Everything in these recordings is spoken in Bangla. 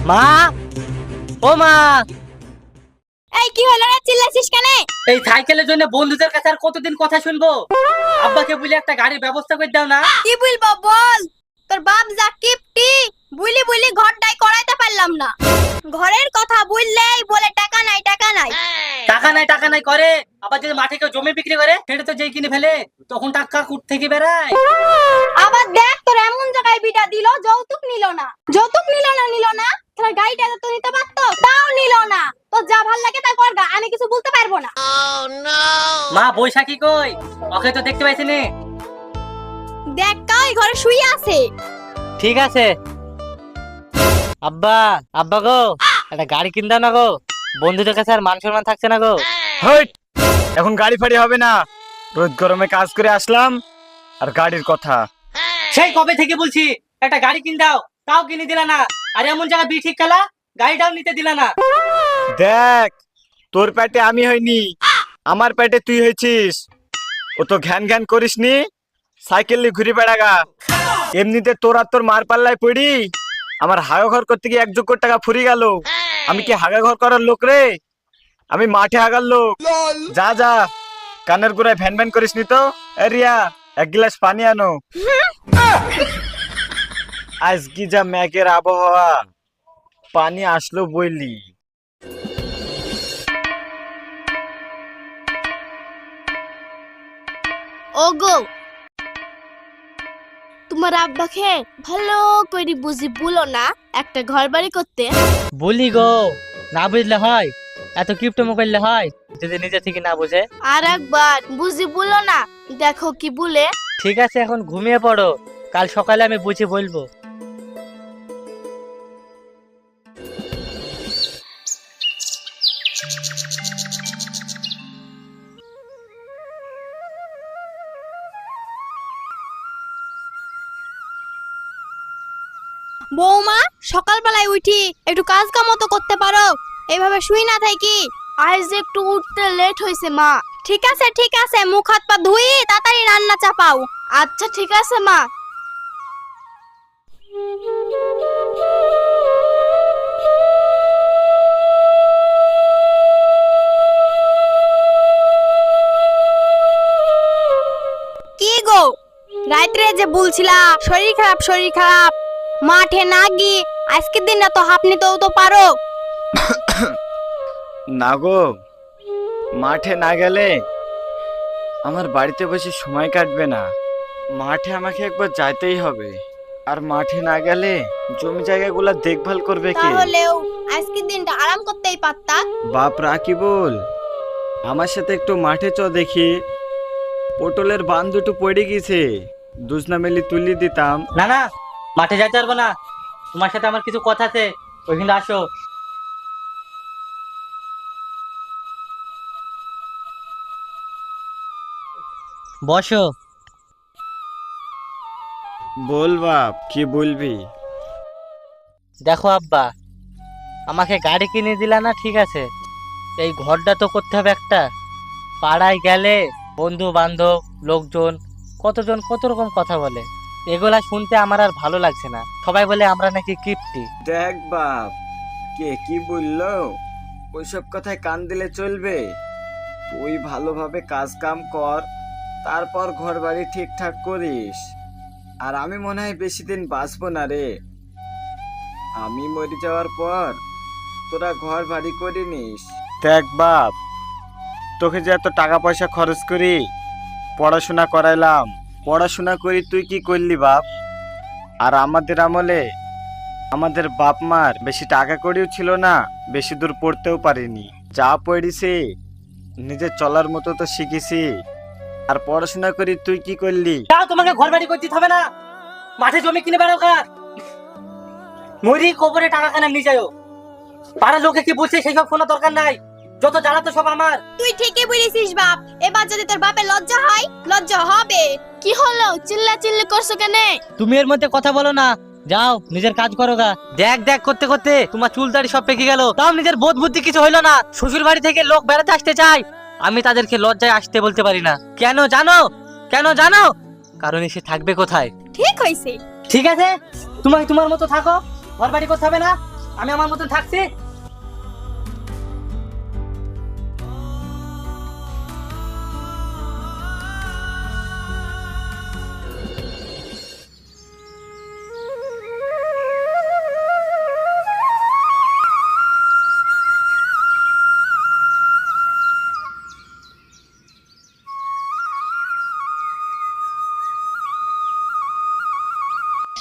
মা, ও মা, এই কি হলো রে, চিল্লাছিস কেন? এই সাইকেলের জন্য বন্ধুদের কাছে আর কতদিন কথা শুনবো? আব্বাকে বলে একটা গাড়ির ব্যবস্থা করে দাও না। কি বলবো বল, তোর বাপ যা কিপটি, বুইলি বুইলি ঘরটাই করাইতে পারলাম না। ঘরের কথা বললেই বলে টাকা নাই টাকা নাই। টাকা নাই টাকা নাই করে, আবার যদি মাঠে কেউ জমি বিক্রি করে সেটা তো যেই কিনে ফেলে তখন টাকা কুট থেকে বেড়ায়। আবার দেখ তোর এমন জায়গায় বিটা দিল, যৌতুক নিল না। যৌতুক নিল না তাহলে গাড়িটা তো নিতে পারতো, তাও নিল না। তো যা ভাল লাগে তাই কর গা, আমি কিছু বলতে পারবো না। মা বৈশাখী কই? ওকে তো দেখতে পাইছি নে। দেখ কাই ঘরে শুয়ে আছে। ঠিক আছে। আব্বা, আব্বা গো, একটা গাড়ি কিন দাও না গো, বন্ধুদের কাছে আর মান সম্মান থাকছে না গো। হইট, এখন গাড়ি ফাড়ি হবে না। রোদ গরমে কাজ করে আসলাম আর গাড়ির কথা। সেই কবে থেকে বলছি একটা গাড়ি কিন দাও, তাও কিনে দিলা না। আর এমন জায়গা বি ঠিক কালা, গাড়িটাও নিতে দিলা না। দেখ, তোর পেটে আমি হইনি, আমার পেটে তুই হয়েছিস। ও তো ঘ্যান ঘ্যান করিস নি, সাইকেল নিয়ে ঘুরে বেড়াগা। এমনিতে তোর আর তোর মার পাল্লায় পড়ি আমার হাগা ঘর করতে গিয়ে 1 কোটি টাকা ফুরি গেল। আমি কি হাগা ঘর করার লোক রে? আমি মাঠে হাগার লোক। যা যা, কানের গোড়ায় ভ্যান ভ্যান করিস নি তো। এ রিয়া, 1 গ্লাস পানি আনো। আজ কি যা ম্যাকের আবহাওয়া, পানি আসলো বইলি। ওগো, তোমার আব্বাকে ভালো করে বুঝি বলো না একটা ঘর বাড়ি করতে। বলি গো, না বুঝলে হয়? এত কিপটমো করলে হয় যদি নিজে থেকে না বুঝে? আর একবার বুঝি বলো না, দেখো কি বলে। ঠিক আছে, এখন ঘুমিয়ে পড়ো, কাল সকালে আমি বুঝে বলবো। বৌমা, সকালবেলায় উঠি একটু কাজ কামও তো করতে পারো, এইভাবে শুই না থাকি। আজ একটু উঠতে লেট হয়েছে মা। ঠিক আছে, মুখ হাত পা ধুই তাড়াতাড়ি রান্না চাপাও। আচ্ছা ঠিক আছে মা। কি গো, রাত্রে যে বলছিলা শরীর খারাপ, মাঠে না গিয়ে আজকের দিনটা তো হাঁপ নিতেও তো পারো। না গো, মাঠে না গেলে আমার বাড়িতে বসে সময় কাটবে না। মাঠে আমাকে একবার যাইতেই হবে। আর মাঠে না গেলে জমি জায়গাগুলো দেখভাল করবে কে? তাহলেও আজকের দিনটা আরাম করতেই পারতা। বাপ রাকিবুল, আমার সাথে একটু মাঠে চ দেখি। পটলের বান দুটো পড়ে গেছে, দুজনা মিলি তুলি দিতাম। না না, মাঠে যাইতে পারবো না, তোমার সাথে আমার কিছু কথা আছে, ওইখানে আসো। বসো। বল বাপ, কি বলবি? দেখো আব্বা, আমাকে গাড়ি কিনে দিলা না ঠিক আছে, এই ঘরটা তো করতে হবে একটা। পাড়ায় গেলে বন্ধু বান্ধব লোকজন কতজন কত রকম কথা বলে, এগুলা শুনতে আমার আর ভালো লাগছে না। সবাই বলে আমরা নাকি কিপটি। দেখ বাপ, কে কি বললো ওইসব কথায় কান দিলে চলবে? তুই ভালোভাবে কাজ কাম কর, তারপর ঘর বাড়ি ঠিকঠাক করিস। আর আমি মনে হয় বেশি দিন বাঁচবো না রে। আমি মরে যাওয়ার পর তোরা ঘর বাড়ি করে নিস। দেখ বাপ, তোকে যে এত টাকা পয়সা খরচ করি পড়াশোনা করাইলাম, পড়াশোনা করি তুই কি করলি বাপ? আর আমাদের আমলে আমাদের বাপ মার বেশি টাকা কড়িও ছিল না, বেশি দূর পড়তেও পারিনি। যা পড়িছি নিজের চলার মতো তো শিখেছি। আর পড়াশোনা করি তুই কি করলি? তাও তোমাকে ঘর বাড়ি করতে হবে না, মাঠে জমি কিনে বেড়াও কার? মরি কবরে টাকা কেনা নিয়ে যাও। পাড়ার লোকে কি বলছে সেই সব শোনা দরকার নাই, যত জ্বালা তো সব আমার। তুই ঠিকই বলেছিস বাপ, এবার যদি তোর বাপের লজ্জা হয়, লজ্জা হবে। কি হলো, চিল্লা করছো কেন? তুমি এর মধ্যে কথা বলো না, যাও নিজের কাজ করো গা। দেখ দেখ করতে করতে তোমার চুল দাড়ি সব পেকে গেল, তাও নিজের বোধ বুদ্ধি কিছু হইলো না। শ্বশুর বাড়ি থেকে লোক বেড়াতে আসতে চায়, আমি তাদেরকে লজ্জায় আসতে বলতে পারি না। কেন জানো? কারণ এসে থাকবে কোথায়? ঠিক হইছে। ঠিক আছে, তোমার মতো থাকো, ঘর বাড়ি করতে হবে না। আমি আমার মতন থাকছি।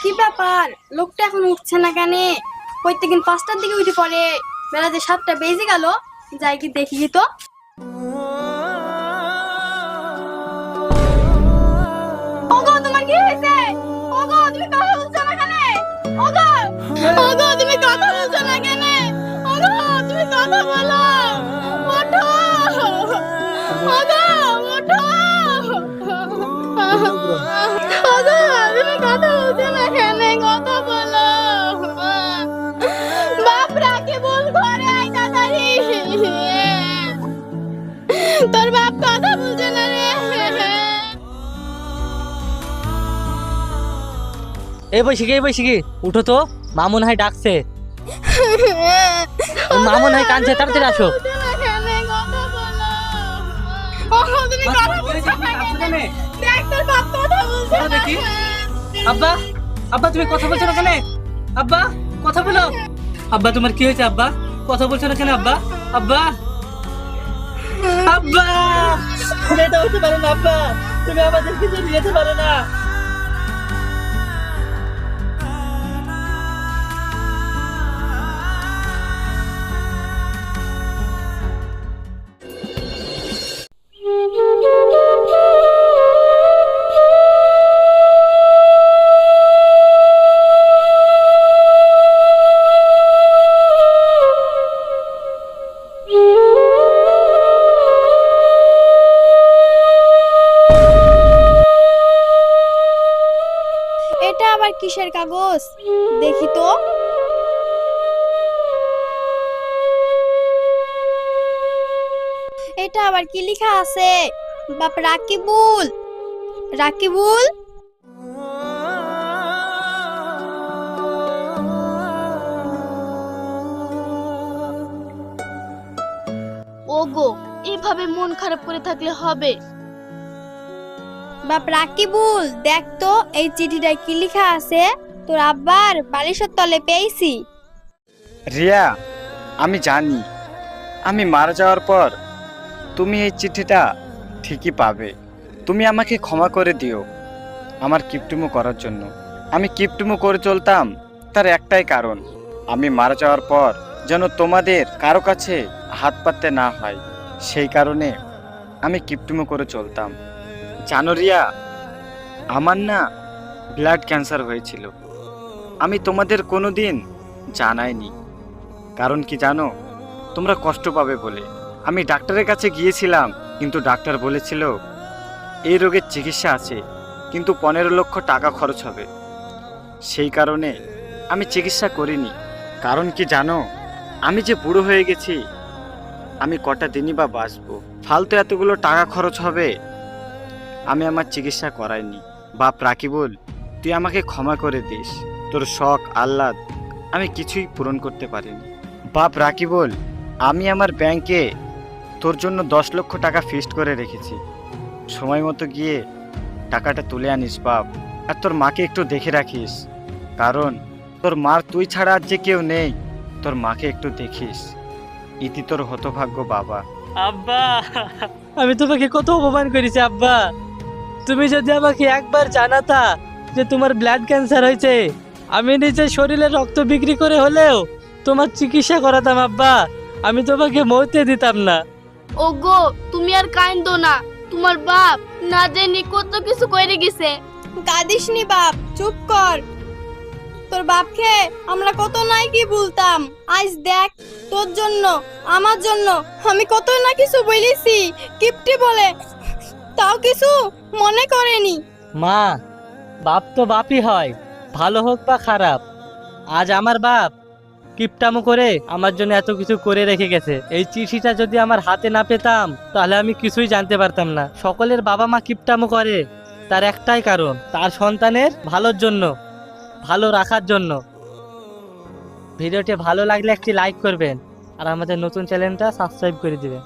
কি ব্যাপার, লোকটা এখন উঠছে না কেন? প্রত্যেকদিন 5টার দিকে উঠে পড়ে, বেলা যে 7টা বেজে গেল। যাই কি দেখি কি তো। ওগো তোমার কি হয়েছে? ওগো তুমি কথা বলছো না কেন? ওগো ওগো তুমি কথা বলছো না কেন? ওগো তুমি কথা বলো। ওঠো ওগো, ওঠো। ওগো তুমি কথা বলছো না কেন? কথা বলো। বাপরা কে বল, ঘরে আয় তাড়াতাড়ি। তোর বাপ কথা বলছে না রে। এই বৈশাখী উঠো তো, মামুন ভাই ডাকছে। ওই মামুন ভাই কাঁদছে, তাড়াতাড়ি আসো। আব্বা, আব্বা তুমি কথা বলছো না কেন? আব্বা কথা বলো। আব্বা তোমার কি হয়েছে? আব্বা কথা বলছো না কেন? আব্বা, আব্বা, আব্বা, এটা হতে পারে না। আব্বা তুমি আমাদের কিছু নিয়ে যেতে পারো না। এটা আবার কিসের কাগজ দেখি তো। এটা আবার কি লেখা আছে? বাপ রাকিবুল, রাকিবুল। ওগো এভাবে মন খারাপ করে থাকলে হবে? বাপ রাকিবুল, দেখ তো এই চিঠিটায় কি লেখা আছে। তোর আব্বার বালিশের তলে পেয়েছি। রিয়া, আমি জানি আমি মারা যাওয়ার পর তুমি এই চিঠিটা ঠিকই পাবে। তুমি আমাকে ক্ষমা করে দিও আমার কিপটুমো করার জন্য। আমি কিপটুমো করে চলতাম, তার একটাই কারণ, আমি মারা যাওয়ার পর যেন তোমাদের কারো কাছে হাত পাততে না হয়। সেই কারণে আমি কিপটুমো করে চলতাম। জানো রিয়া, আমার না ব্লাড ক্যান্সার হয়েছিল। আমি তোমাদের কোনো দিন জানাইনি, কারণ কি জানো, তোমরা কষ্ট পাবে বলে। আমি ডাক্তারের কাছে গিয়েছিলাম, কিন্তু ডাক্তার বলেছিল এই রোগের চিকিৎসা আছে, কিন্তু 15 লক্ষ টাকা খরচ হবে। সেই কারণে আমি চিকিৎসা করিনি। কারণ কি জানো, আমি যে বুড়ো হয়ে গেছি, আমি কটা দিনই বা বাঁচবো, ফালতু এতগুলো টাকা খরচ হবে, আমি আমার চিকিৎসা করাইনি। বাপ রাকিবুল, তুই আমাকে ক্ষমা করে দিস। তোর শখ আহ্লাদ আমি কিছুই পূরণ করতে পারিনি। বাপ রাকিবুল, আমি আমার ব্যাংকে তোর জন্য 10 লক্ষ টাকা ফিক্সড করে রেখেছি। সময় মতো গিয়ে টাকাটা তুলে আনিস বাপ। আর তোর মাকে একটু দেখে রাখিস, কারণ তোর মার তুই ছাড়া আর যে কেউ নেই। তোর মাকে একটু দেখিস। ইতি তোর হতভাগ্য বাবা। আব্বা, আমি তোমাকে কত অপমান করেছি আব্বা। তুমি যদি আমাকে একবার জানাতা যে তোমার ব্লাড ক্যান্সার হয়েছে, আমি নিজের শরীরে রক্ত বিক্রি করে হলেও তোমার চিকিৎসা করাতাম আব্বা। আমি তোমাকে মরতে দিতাম না। ওগো তুমি আর কাঁদো না, তোমার বাপ না জানি কত কিছু করে গেছে। কাঁদিস নি বাপ, চুপ কর। তোর বাপকে আমরা কত নাই কি বলতাম। আজ দেখ, তোর জন্য আমার জন্য আমি কত না কিছু বলেছি। কিপটি বলে তাও কিছু মনে করেনি। মা, বাপ তো বাপই হয়, ভালো হোক বা খারাপ। আজ আমার বাপ কিপটামো করে আমার জন্য এত কিছু করে রেখে গেছে। এই চিঠিটা যদি আমার হাতে না পেতাম, তাহলে আমি কিছুই জানতে পারতাম না। সকলের বাবা মা কিপটামো করে তার একটাই কারণ, তার সন্তানের ভালোর জন্য, ভালো রাখার জন্য। ভিডিওটি ভালো লাগলে একটি লাইক করবেন আর আমাদের নতুন চ্যানেলটা সাবস্ক্রাইব করে দিবেন।